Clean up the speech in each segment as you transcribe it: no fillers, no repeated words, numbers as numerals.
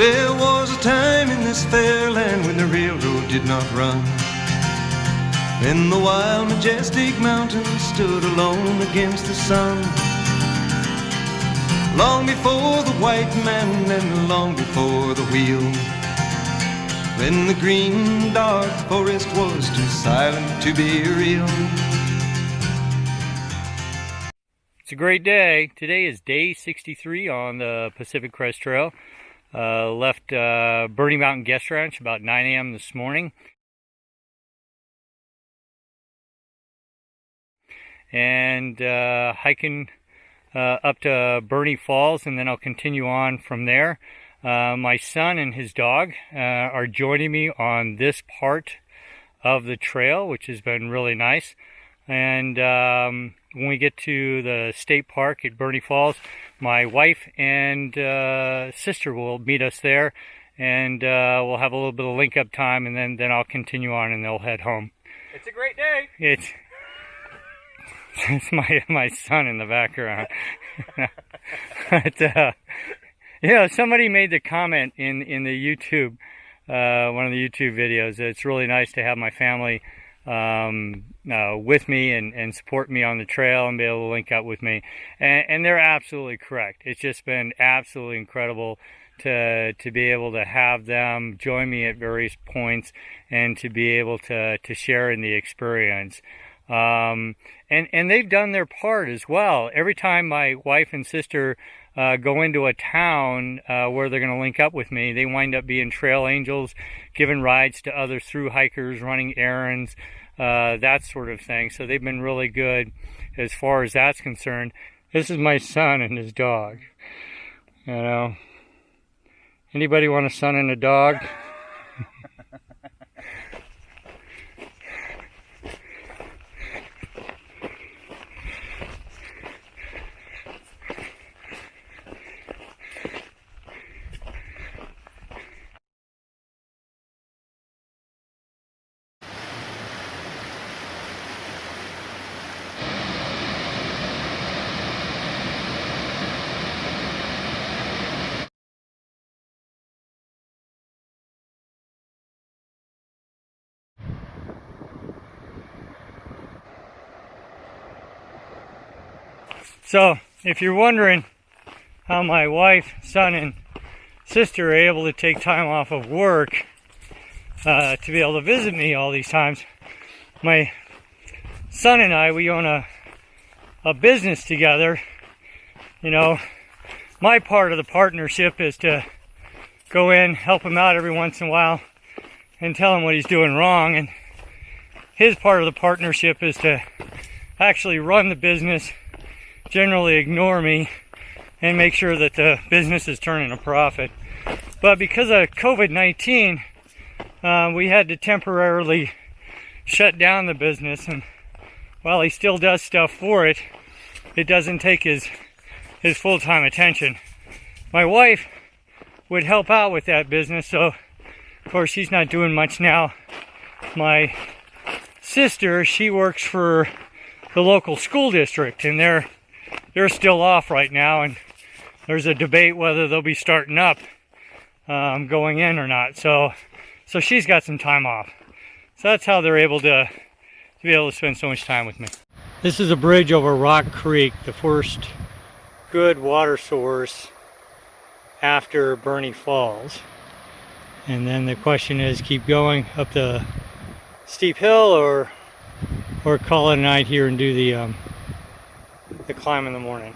There was a time in this fair land when the railroad did not run, when the wild, majestic mountains stood alone against the sun. Long before the white man and long before the wheel, when the green, dark forest was too silent to be real. It's a great day. Today is day 63 on the Pacific Crest Trail. Left Burney Mountain Guest Ranch about 9 a.m. this morning. And hiking up to Burney Falls, and then I'll continue on from there. My son and his dog are joining me on this part of the trail, which has been really nice. And when we get to the state park at Burney Falls, my wife and sister will meet us there, and we'll have a little bit of link-up time, and then I'll continue on, and they'll head home. It's a great day. It's my son in the background. But, somebody made the comment in the YouTube, one of the YouTube videos, that it's really nice to have my family with me and support me on the trail and be able to link up with me. And they're absolutely correct. It's just been absolutely incredible to be able to have them join me at various points and to be able to share in the experience. And they've done their part as well. Every time my wife and sister go into a town where they're going to link up with me, they wind up being trail angels, giving rides to other through hikers, running errands, that sort of thing. So they've been really good as far as that's concerned. This is my son and his dog. You know, anybody want a son and a dog? So, if you're wondering how my wife, son, and sister are able to take time off of work to be able to visit me all these times, my son and I, we own a business together. You know, my part of the partnership is to go in, help him out every once in a while, and tell him what he's doing wrong. And his part of the partnership is to actually run the business, generally ignore me, and make sure that the business is turning a profit. But because of COVID-19, we had to temporarily shut down the business, and while he still does stuff for it, it doesn't take his full-time attention. My wife would help out with that business, so of course she's not doing much now. My sister, she works for the local school district, and they're still off right now, and there's a debate whether they'll be starting up going in or not. So she's got some time off. So that's how they're able to be able to spend so much time with me. This is a bridge over Rock Creek, the first good water source after Burney Falls. And then the question is, keep going up the steep hill or call it a night here and do the climb in the morning.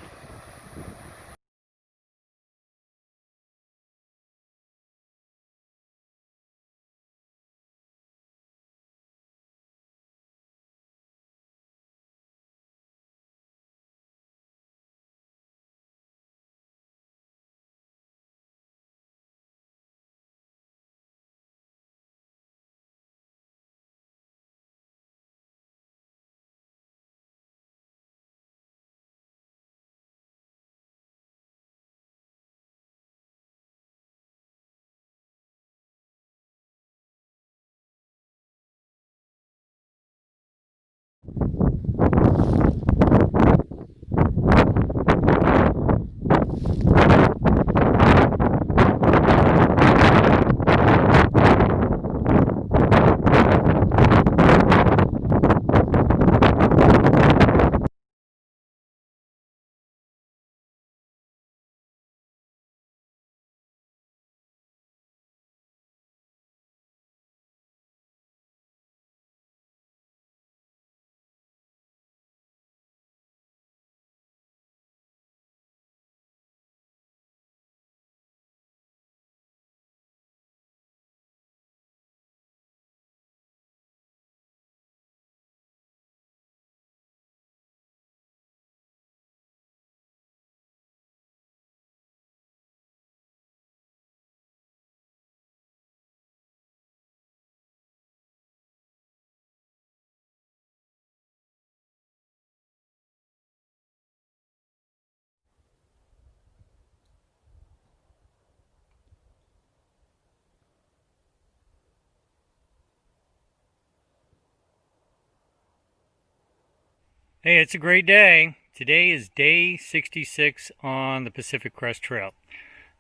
Hey, it's a great day. Today is day 66 on the Pacific Crest Trail.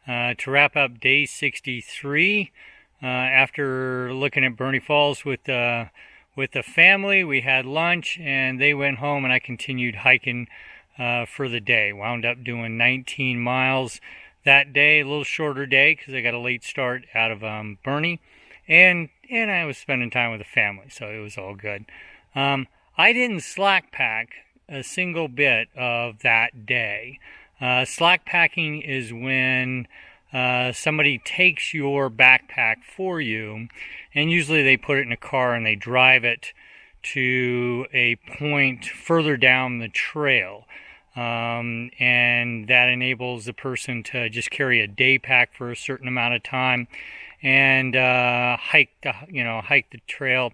To wrap up day 63, after looking at Burney Falls with the family, we had lunch and they went home and I continued hiking for the day. Wound up doing 19 miles that day, a little shorter day because I got a late start out of Burney, and I was spending time with the family, so it was all good. I didn't slack pack a single bit of that day. Slack packing is when somebody takes your backpack for you, and usually they put it in a car and they drive it to a point further down the trail. And that enables the person to just carry a day pack for a certain amount of time and hike the trail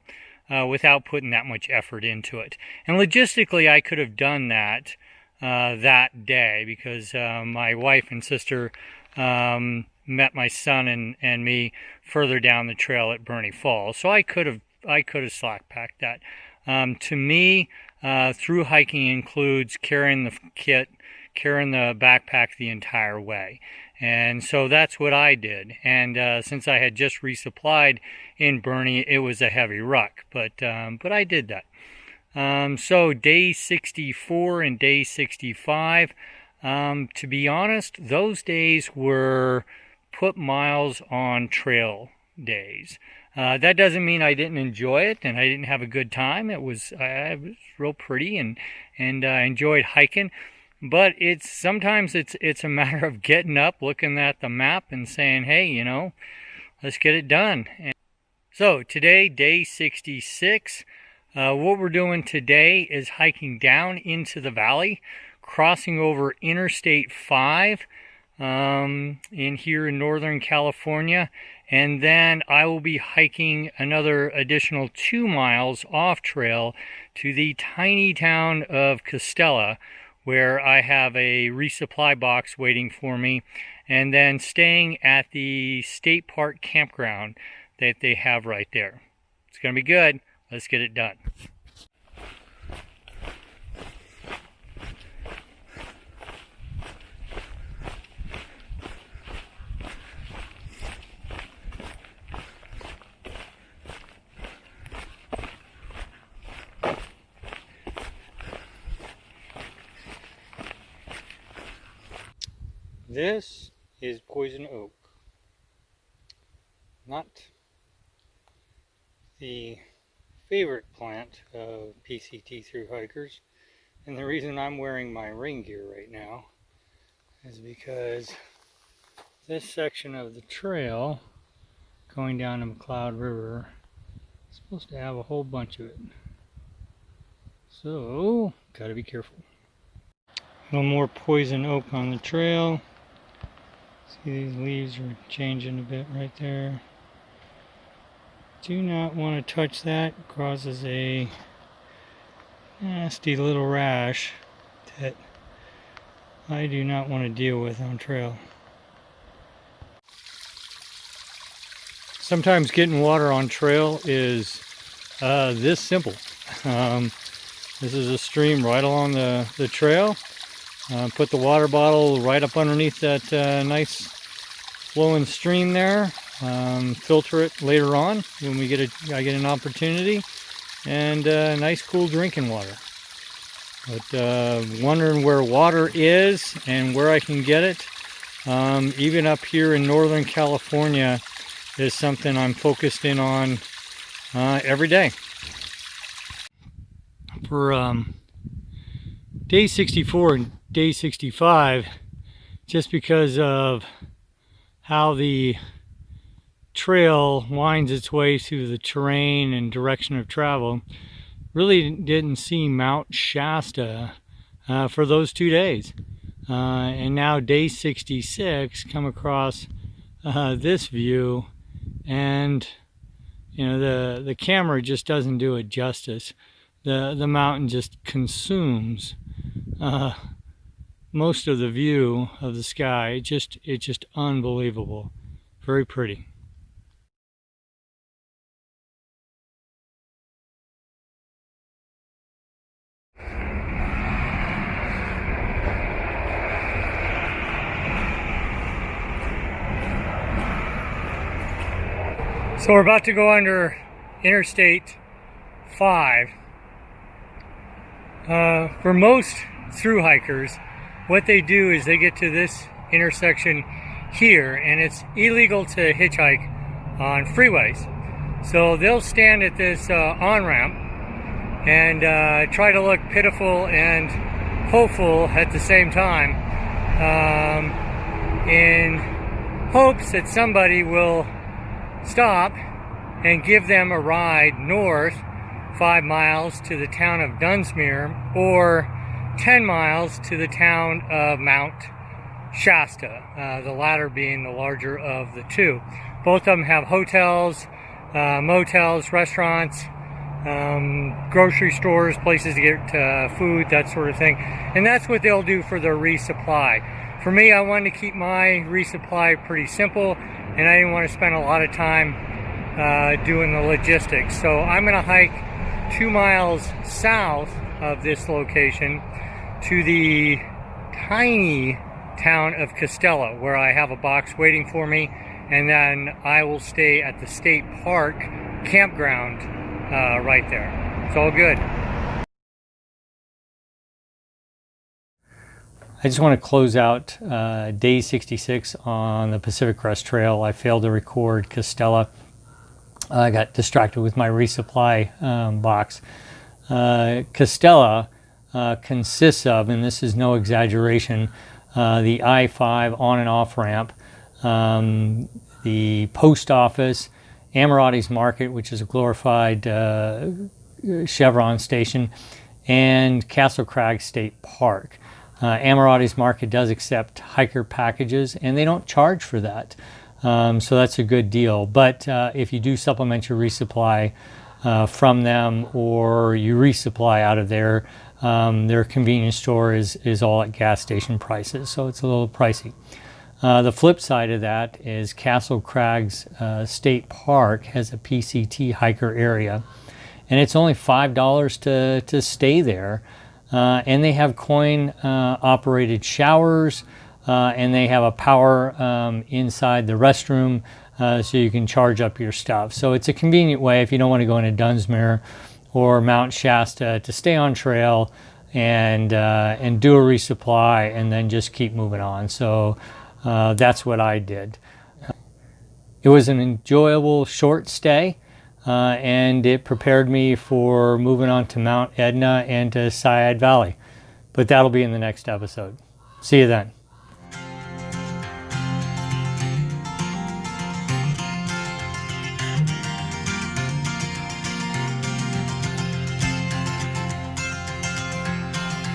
without putting that much effort into it. And logistically, I could have done that that day because my wife and sister met my son and me further down the trail at Burney Falls. So I could have slack packed that. To me, through hiking includes carrying the kit, carrying the backpack the entire way. And so that's what I did. And since I had just resupplied in Burney, it was a heavy ruck, but I did that. So day 64 and day 65, to be honest, those days were put miles on trail days. That doesn't mean I didn't enjoy it and I didn't have a good time. It was real pretty and I enjoyed hiking. But sometimes it's a matter of getting up, looking at the map, and saying, hey, let's get it done. And so today, day 66, what we're doing today is hiking down into the valley, crossing over Interstate 5 here in Northern California, and then I will be hiking another additional 2 miles off trail to the tiny town of Castella, where I have a resupply box waiting for me, and then staying at the state park campground that they have right there. It's going to be good. Let's get it done. This is poison oak. Not the favorite plant of PCT through hikers, and the reason I'm wearing my rain gear right now is because this section of the trail going down to McCloud River is supposed to have a whole bunch of it. So, gotta be careful. A little more poison oak on the trail. See, these leaves are changing a bit right there. Do not want to touch that. It causes a nasty little rash that I do not want to deal with on trail. Sometimes getting water on trail is this simple. This is a stream right along the trail. Put the water bottle right up underneath that nice flowing stream there. Filter it later on when I get an opportunity, and nice cool drinking water. But wondering where water is and where I can get it, even up here in Northern California, is something I'm focused in on every day. For day 64 and day 65, just because of how the trail winds its way through the terrain and direction of travel, really didn't see Mount Shasta for those 2 days. And now day 66, come across this view, and the camera just doesn't do it justice. The mountain just consumes most of the view of the sky. It's just unbelievable. Very pretty. So we're about to go under Interstate 5. For most through hikers, what they do is they get to this intersection here, and it's illegal to hitchhike on freeways. So they'll stand at this on-ramp and try to look pitiful and hopeful at the same time, in hopes that somebody will stop and give them a ride north 5 miles to the town of Dunsmuir, or 10 miles to the town of Mount Shasta, the latter being the larger of the two. Both of them have hotels, motels, restaurants, grocery stores, places to get food, that sort of thing. And that's what they'll do for their resupply. For me, I wanted to keep my resupply pretty simple, and I didn't want to spend a lot of time doing the logistics. So I'm going to hike 2 miles south of this location to the tiny town of Castella, where I have a box waiting for me, and then I will stay at the state park campground right there. It's all good. I just want to close out day 66 on the Pacific Crest Trail. I failed to record Castella. I got distracted with my resupply box. Castella consists of, and this is no exaggeration, the I-5 on and off ramp, the post office, Amirati's Market, which is a glorified Chevron station, and Castle Crag State Park. Amirati's Market does accept hiker packages, and they don't charge for that. So that's a good deal. But if you do supplement your resupply from them, or you resupply out of their convenience store is all at gas station prices, so it's a little pricey. The flip side of that is Castle Crags State Park has a PCT hiker area, and it's only $5 to stay there. And they have coin operated showers, and they have a power inside the restroom, so you can charge up your stuff. So it's a convenient way if you don't want to go into Dunsmuir or Mount Shasta to stay on trail and do a resupply and then just keep moving on. So that's what I did. It was an enjoyable short stay. And it prepared me for moving on to Mount Edna and to Sayad Valley. But that'll be in the next episode. See you then.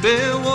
There was